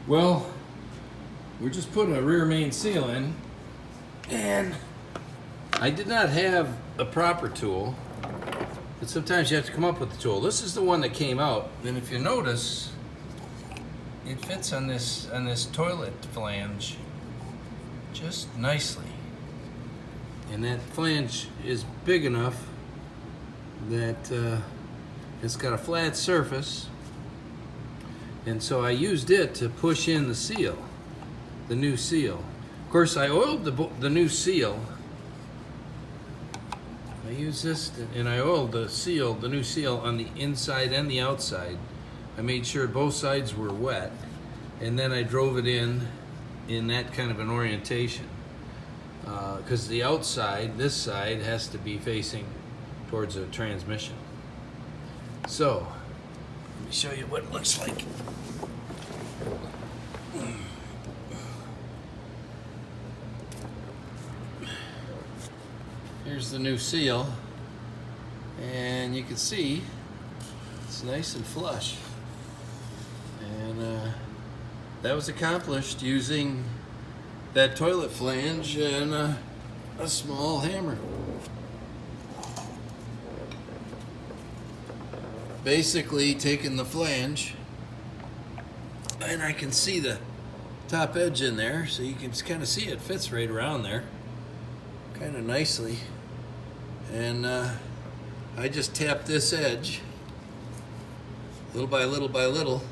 Well, we're just putting a rear main seal in, and I did not have a proper tool, but sometimes you have to come up with the tool. This is the one that came out, and if you notice, it fits on this toilet flange just nicely. And that flange is big enough that it's got a flat surface, and so I used it to push in the seal, the new seal. Of course, I oiled the new seal. I used this and I oiled the new seal on the inside and the outside. I made sure both sides were wet, and then I drove it in that kind of an orientation. Because the outside, this side, has to be facing towards a transmission. So, let me show you what it looks like. Here's the new seal, and you can see it's nice and flush. And that was accomplished using that toilet flange and a small hammer. Basically taking the flange, and I can see the top edge in there, so you can kind of see it fits right around there kind of nicely. And I just tapped this edge little by little by little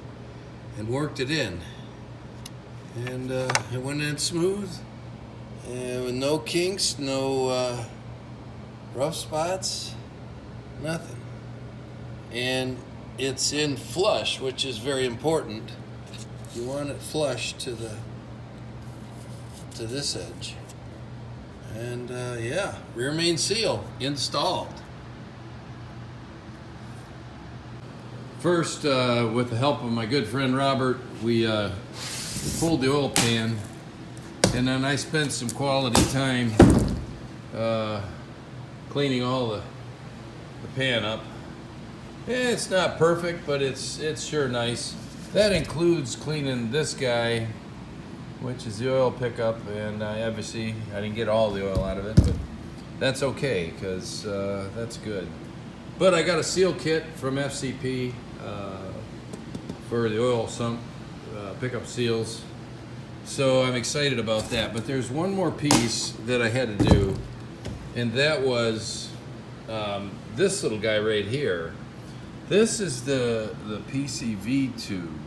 and worked it in. And it went in smooth, and with no kinks, no rough spots, nothing. And it's in flush, which is very important. You want it flush to this edge. And yeah, rear main seal installed. First, with the help of my good friend Robert, we pulled the oil pan, and then I spent some quality time cleaning all the pan up. It's not perfect, but it's sure nice. That includes cleaning this guy, which is the oil pickup, and obviously I didn't get all the oil out of it, but that's okay, because that's good. But I got a seal kit from FCP for the oil sump pickup seals, so I'm excited about that. But there's one more piece that I had to do, and that was this little guy right here. This is the PCV tube,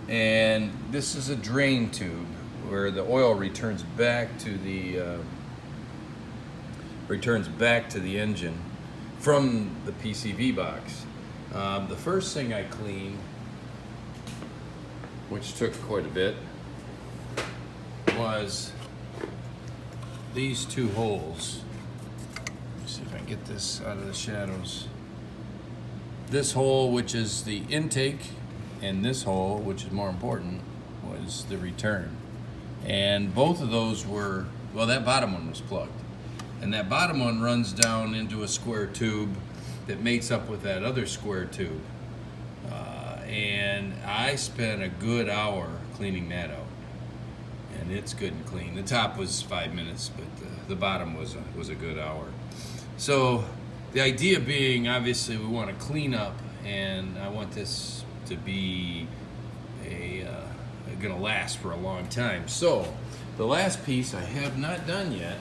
and this is a drain tube where the oil returns back to the engine from the PCV box. The first thing I cleaned, which took quite a bit, was these two holes. Let me see if I can get this out of the shadows. This hole, which is the intake, and this hole, which is more important, was the return. And both of those were, well, that bottom one was plugged. And that bottom one runs down into a square tube that mates up with that other square tube. And I spent a good hour cleaning that out. And it's good and clean. The top was 5 minutes, but the bottom was a good hour. So the idea being, obviously, we want to clean up, and I want this to be gonna last for a long time. So the last piece I have not done yet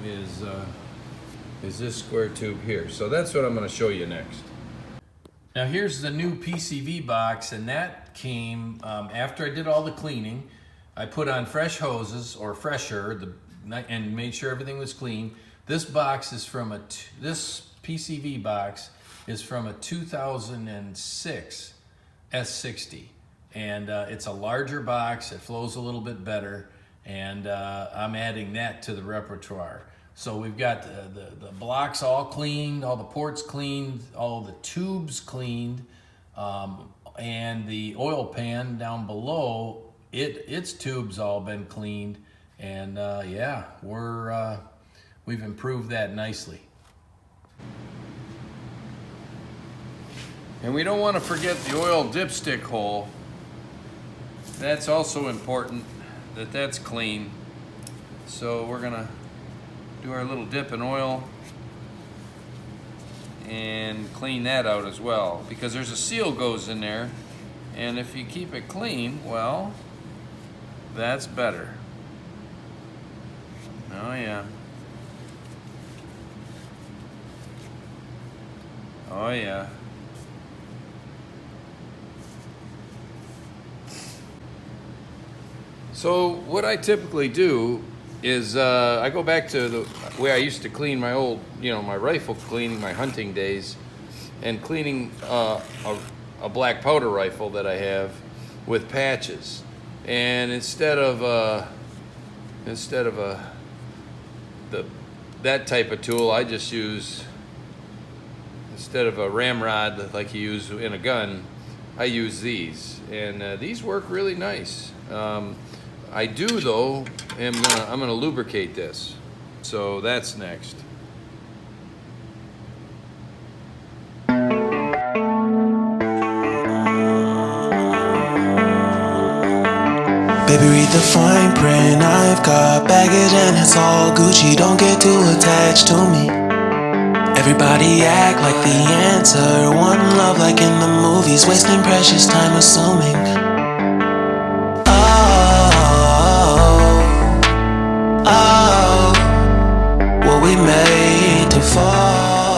is this square tube here. So that's what I'm going to show you next. Now here's the new PCV box, and that came after I did all the cleaning. I put on fresh hoses, or fresher, and made sure everything was clean. This box is from this PCV box is from a 2006 S60, and it's a larger box. It flows a little bit better, and I'm adding that to the repertoire. So we've got the blocks all cleaned, all the ports cleaned, all the tubes cleaned, and the oil pan down below, its tubes all been cleaned, and yeah, we've improved that nicely. And we don't want to forget the oil dipstick hole. that's also important that that's clean. So we're gonna do our little dip in oil and clean that out as well, because there's a seal goes in there, and if you keep it clean, well, that's better. Oh yeah. Oh yeah. So what I typically do is I go back to the way I used to clean my old, my rifle cleaning, my hunting days, and cleaning a black powder rifle that I have with patches. And instead of that type of tool, I just use, instead of a ramrod like you use in a gun, I use these, and these work really nice. I do though, I'm gonna lubricate this, so that's next. Baby, read the fine print. I've got baggage and it's all Gucci. Don't get too attached to me. Everybody act like the answer. One love like in the movies, wasting precious time assuming. Oh, what we made to fall.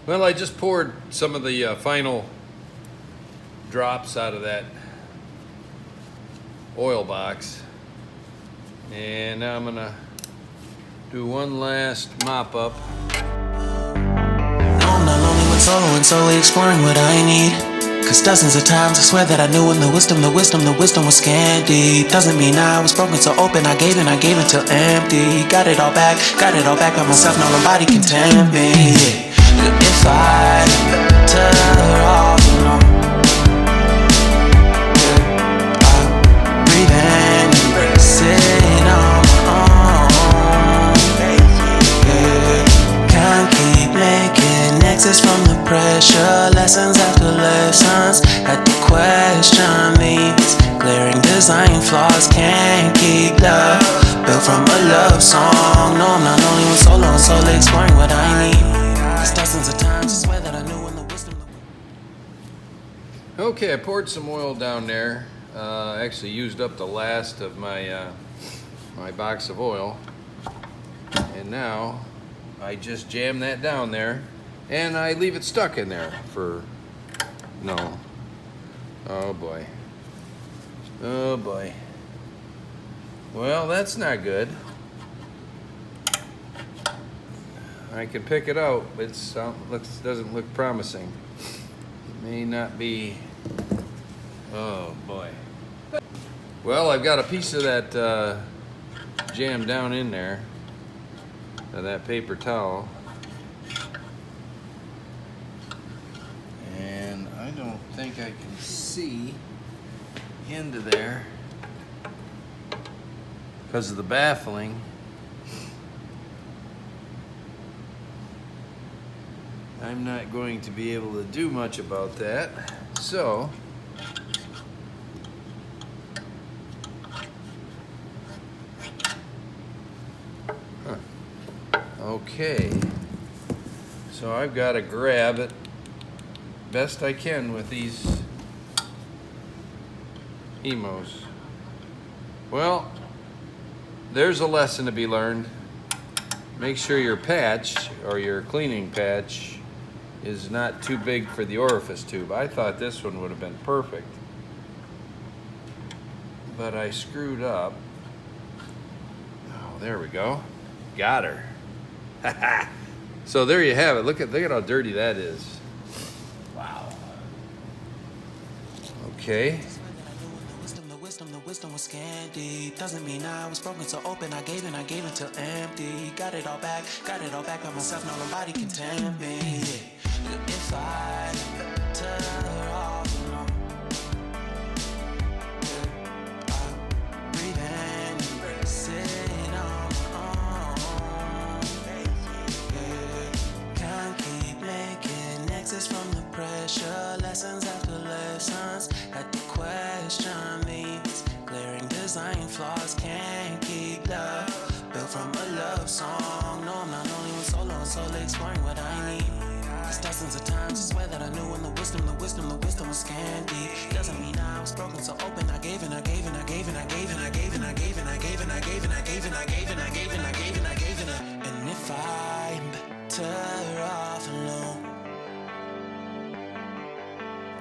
Well, I just poured some of the final drops out of that oil box, and now I'm gonna do one last mop up. No, I'm not lonely when solo and solely exploring what I need. Cause dozens of times I swear that I knew when the wisdom was scanty. Doesn't mean I was broken, so open I gave until empty. Got it all back by myself, now nobody can tempt me. If I turn off, I breathe in, embrace it on my own. Can't keep making exits from the pressure. Lessons after lessons, had to question these glaring design flaws. Can't keep love built from a love song. No, I'm not only with solo and solely exploring what I need. Dozens of times I swear that I knew when the wisdom. Okay, I poured some oil down there. Actually used up the last of my my box of oil, and now I just jam that down there, and I leave it stuck in there for oh boy, oh boy. Well, that's not good. I can pick it out, but it doesn't look promising. It may not be. Oh boy. Well, I've got a piece of that jam down in there, of that paper towel, and I don't think I can see into there because of the baffling. I'm not going to be able to do much about that, so okay, so I've got to grab it best I can with these emos. Well, there's a lesson to be learned. Make sure your patch, or your cleaning patch, is not too big for the orifice tube. I thought this one would have been perfect, but I screwed up. Oh, there we go. Got her. So there you have it. Look at how dirty that is. Wow. Okay. The wisdom was scanty. Doesn't mean I was broken, so open I gave until empty. Got it all back by myself, now nobody can tempt me. If I turn off, I breathe in, embrace it on my own. Can't keep Cause dozens of times I swear that I knew when the wisdom was candy. Doesn't mean I was broken, so open. I gave and I gave and I gave and I gave and I gave and I gave and I gave and I gave and I gave and I gave and I gave and I gave and I gave and I. And if I'm better off alone,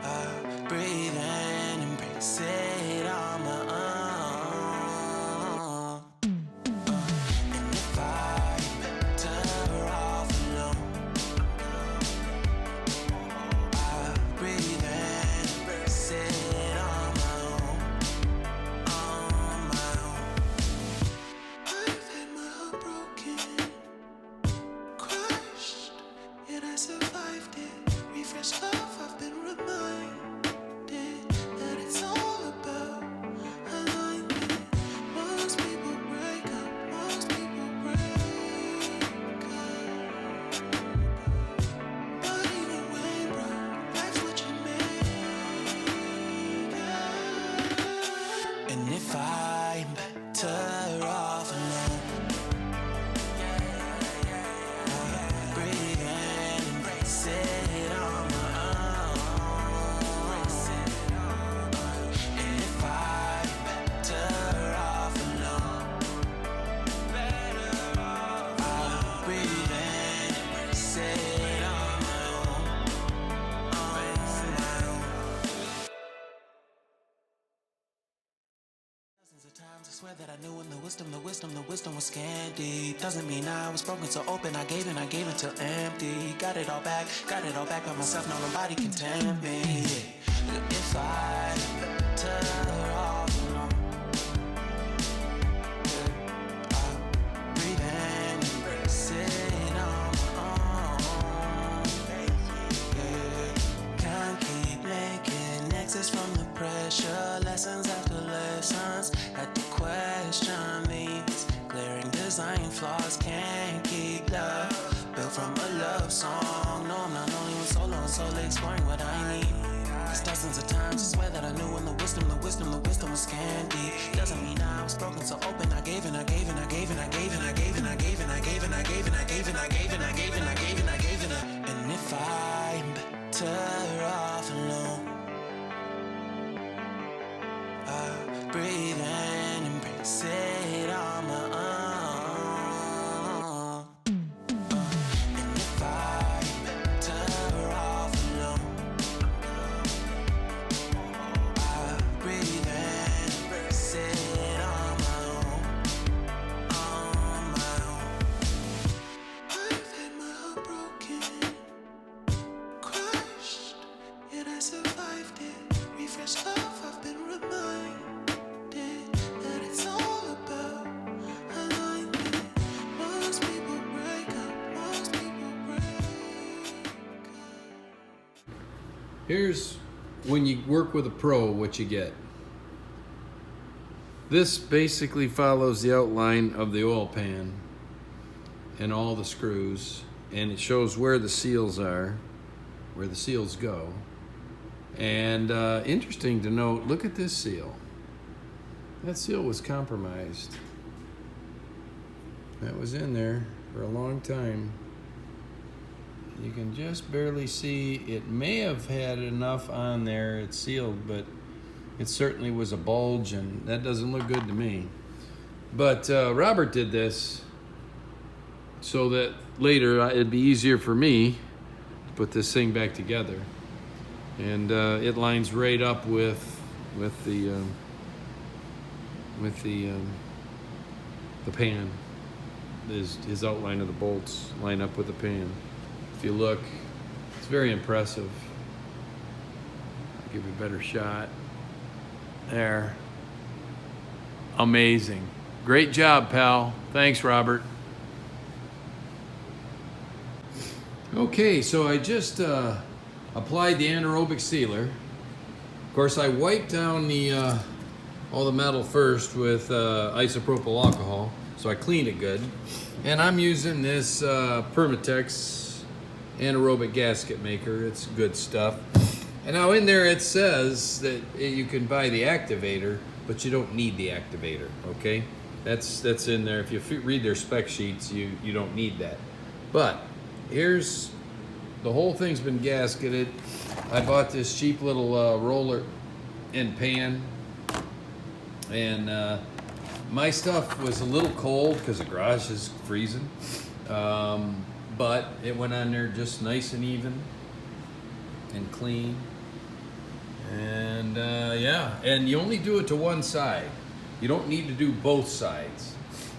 I breathe and embrace it on my own. And if I'm better off alone, I breathe and embrace it on my own. On my own. I've had my heart broken, crushed, yet I survived it. Refreshed love, I've been reminded that it's all about alignment. Most people break up, most people break up. But even when broke, that's what you make up. And if I'm better off alone, breathe and embrace it on my own. And if I'm better off alone, I'll breathe and embrace it on my own. Dozens of times I swear that I knew when the wisdom was scanty. Doesn't mean I was broken, so open. I gave and I gave until empty. Got it all back by myself. Now nobody can tempt me. If I better off alone, I'll breathe and embrace it on my own. Can't keep making exits from the pressure. Lessons after lessons. Had to question these glaring design flaws. Can't keep love built from a love song. No, I'm not only one solo and solely exploring what I need. Cause dozens of times I swear that I knew when the wisdom was candy. Doesn't mean I was broken, so open. I gave and I gave and I gave and I gave and I gave and I gave and I gave and I gave and I gave and I gave and I gave and I gave and I gave and I. And if I'm better off alone, I breathe and embrace it on my own. And if I'm better off alone, I breathe and embrace it on my own. On my own. I've had my heart broken, crushed, yet I survived it. Refreshed love, I've been reminded that it's all about alignment. Most people break up, most people break up. Here's when you work with a pro what you get. This basically follows the outline of the oil pan and all the screws, and it shows where the seals are, where the seals go. And interesting to note, look at this seal. That seal was compromised. That was in there for a long time. You can just barely see, it may have had enough on there, it's sealed, but it certainly was a bulge, and that doesn't look good to me. But Robert did this so that later it'd be easier for me to put this thing back together. And it lines right up with the pan. His outline of the bolts line up with the pan. If you look, it's very impressive. I'll give you a better shot. There. Amazing. Great job, pal. Thanks, Robert. Okay, so I just applied the anaerobic sealer. Of course, I wiped down the all the metal first with isopropyl alcohol, so I cleaned it good. And I'm using this Permatex anaerobic gasket maker. It's good stuff. And now in there it says that you can buy the activator, but you don't need the activator, okay? That's in there. If you read their spec sheets, you don't need that. But here's the whole thing's been gasketed. I bought this cheap little roller and pan, and my stuff was a little cold because the garage is freezing, but it went on there just nice and even and clean. And yeah, and you only do it to one side. You don't need to do both sides.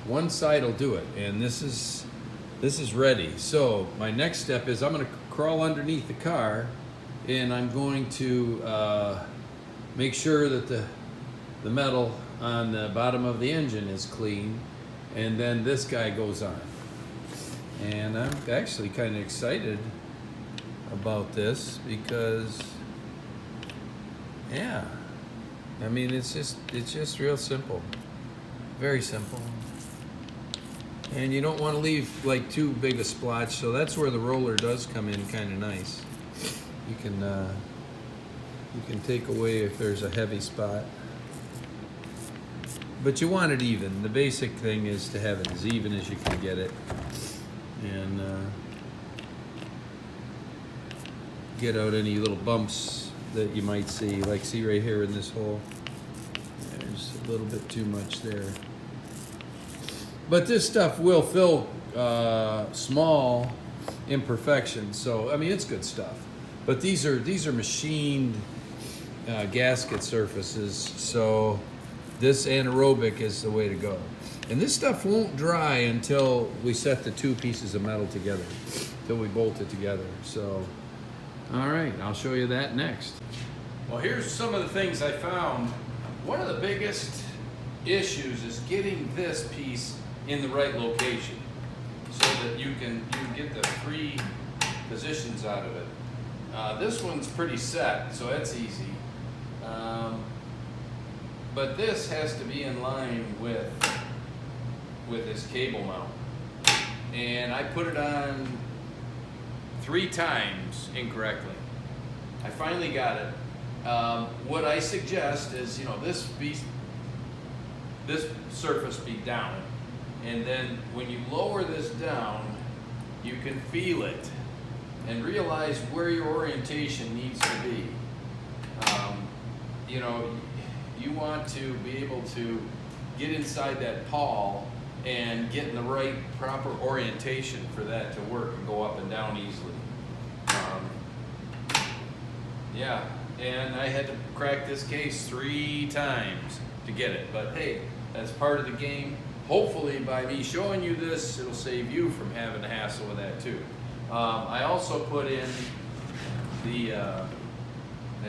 One side will do it, and this is ready. So my next step is I'm going to crawl underneath the car, and I'm going to make sure that the metal on the bottom of the engine is clean, and then this guy goes on. And I'm actually kind of excited about this because, yeah, I mean, it's just real simple, very simple. And you don't want to leave like too big a splotch, so that's where the roller does come in kind of nice. You can take away if there's a heavy spot, but you want it even. The basic thing is to have it as even as you can get it, and get out any little bumps that you might see. Like, see right here in this hole, there's a little bit too much there. But this stuff will fill small imperfections, so I mean, it's good stuff. But these are machined gasket surfaces, so this anaerobic is the way to go. And this stuff won't dry until we set the two pieces of metal together, until we bolt it together. So, all right, I'll show you that next. Well, here's some of the things I found. One of the biggest issues is getting this piece in the right location so that you can get the three positions out of it. This one's pretty set, so that's easy. But this has to be in line with this cable mount. And I put it on 3 times incorrectly. I finally got it. What I suggest is, this surface be down. And then when you lower this down, you can feel it and realize where your orientation needs to be. You want to be able to get inside that pawl and get in the right proper orientation for that to work and go up and down easily. Yeah, and I had to crack this case 3 times to get it, but hey, that's part of the game. Hopefully by me showing you this, it'll save you from having to hassle with that too. I also put in the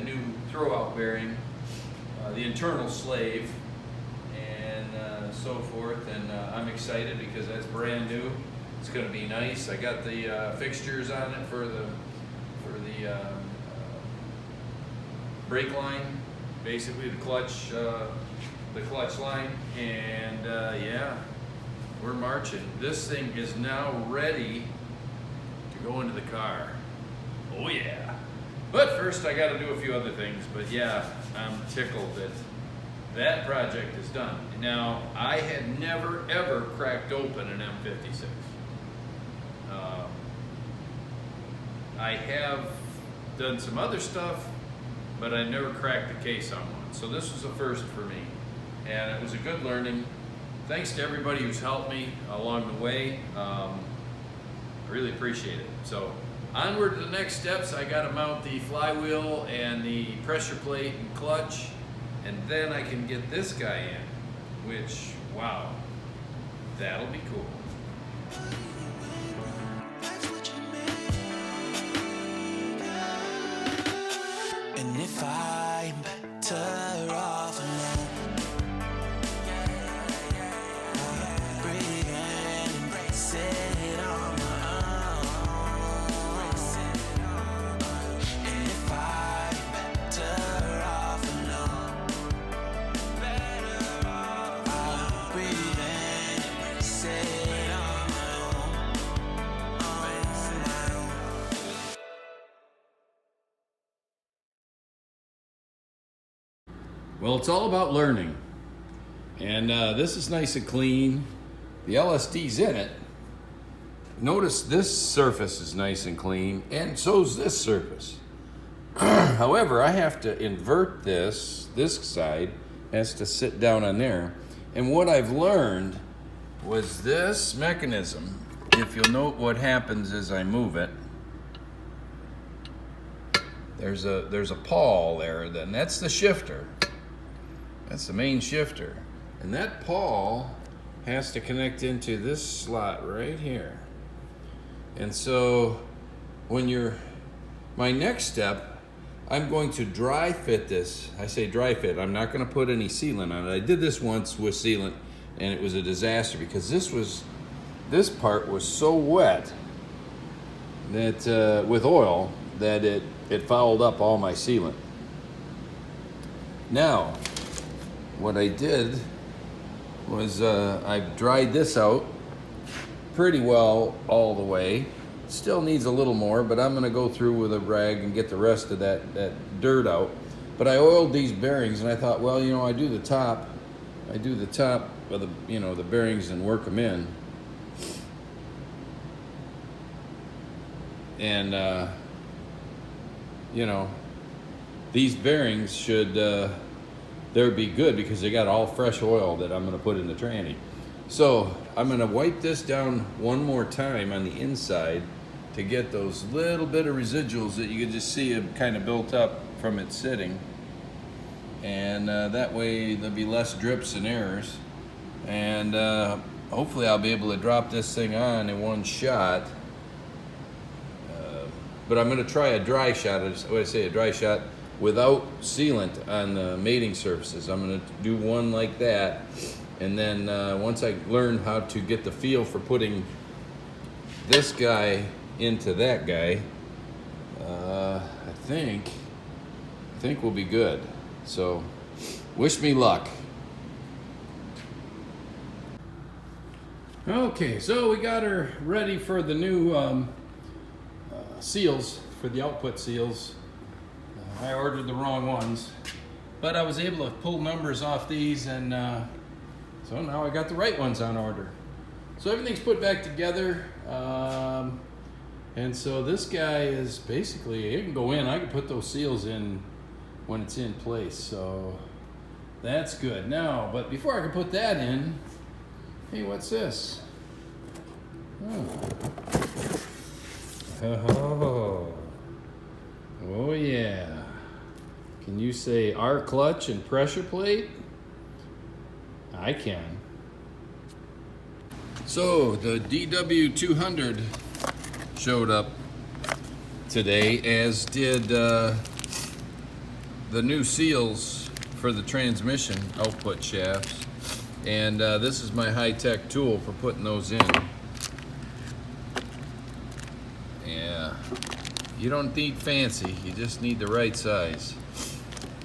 new throwout bearing, the internal slave, and so forth, and I'm excited because that's brand new. It's going to be nice. I got the fixtures on it for the brake line, basically the clutch line, and yeah, we're marching. This thing is now ready to go into the car. Oh yeah. But first I got to do a few other things, but yeah, I'm tickled that that project is done. Now, I had never ever cracked open an M56. I have done some other stuff, but I never cracked the case on one. So this was a first for me, and it was a good learning. Thanks to everybody who's helped me along the way. I really appreciate it. So onward to the next steps. I got to mount the flywheel and the pressure plate and clutch, and then I can get this guy in, which, wow, that'll be cool. And if I'm better off alone, breathe in, embrace it on my own. And if I'm better off alone, I'll breathe in, embrace it on my own. Well, it's all about learning. And this is nice and clean. The LSD's in it, notice this surface is nice and clean, and so's this surface. However, I have to invert this. This side has to sit down on there. And what I've learned was this mechanism, if you'll note what happens as I move it, there's a pawl there, then that's the shifter. That's the main shifter. And that pawl has to connect into this slot right here. And so my next step, I'm going to dry fit this. I say dry fit, I'm not gonna put any sealant on it. I did this once with sealant and it was a disaster because this part was so wet that with oil that it fouled up all my sealant. Now, what I did was I dried this out pretty well all the way. Still needs a little more, but I'm gonna go through with a rag and get the rest of that dirt out. But I oiled these bearings and I thought, well, you know, I do the top of the, you know, the bearings and work them in. And you know, these bearings should they'll be good because they got all fresh oil that I'm gonna put in the tranny. So I'm gonna wipe this down one more time on the inside to get those little bit of residuals that you can just see have kind of built up from it sitting. And that way there'll be less drips and errors. And hopefully I'll be able to drop this thing on in one shot. But I'm gonna try a dry shot, a dry shot without sealant on the mating surfaces. I'm gonna do one like that. And then once I learn how to get the feel for putting this guy into that guy, I think we'll be good. So wish me luck. Okay, so we got her ready for the new seals, for the output seals. I ordered the wrong ones, but I was able to pull numbers off these, and so now I got the right ones on order. So everything's put back together, and so this guy is basically, it can go in. I can put those seals in when it's in place, so that's good. Now, but before I can put that in, hey, what's this? Oh yeah. Can you say R clutch and pressure plate? I can. So the DW200 showed up today, as did the new seals for the transmission output shafts. And this is my high-tech tool for putting those in. Yeah, you don't need fancy, you just need the right size.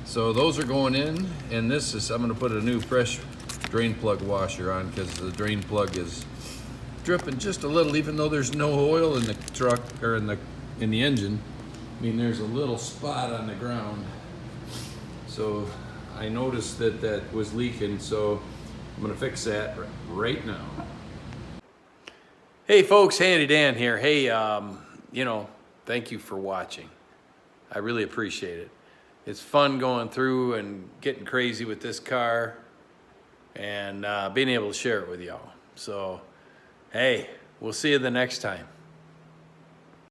So those are going in, and this is, I'm gonna put a new fresh drain plug washer on because the drain plug is dripping just a little, even though there's no oil in the truck or in the engine. I mean, there's a little spot on the ground. So I noticed that was leaking, so I'm gonna fix that right now. Hey folks, Handy Dan here. Hey, you know, thank you for watching. I really appreciate it. It's fun going through and getting crazy with this car and being able to share it with y'all. So, hey, we'll see you the next time.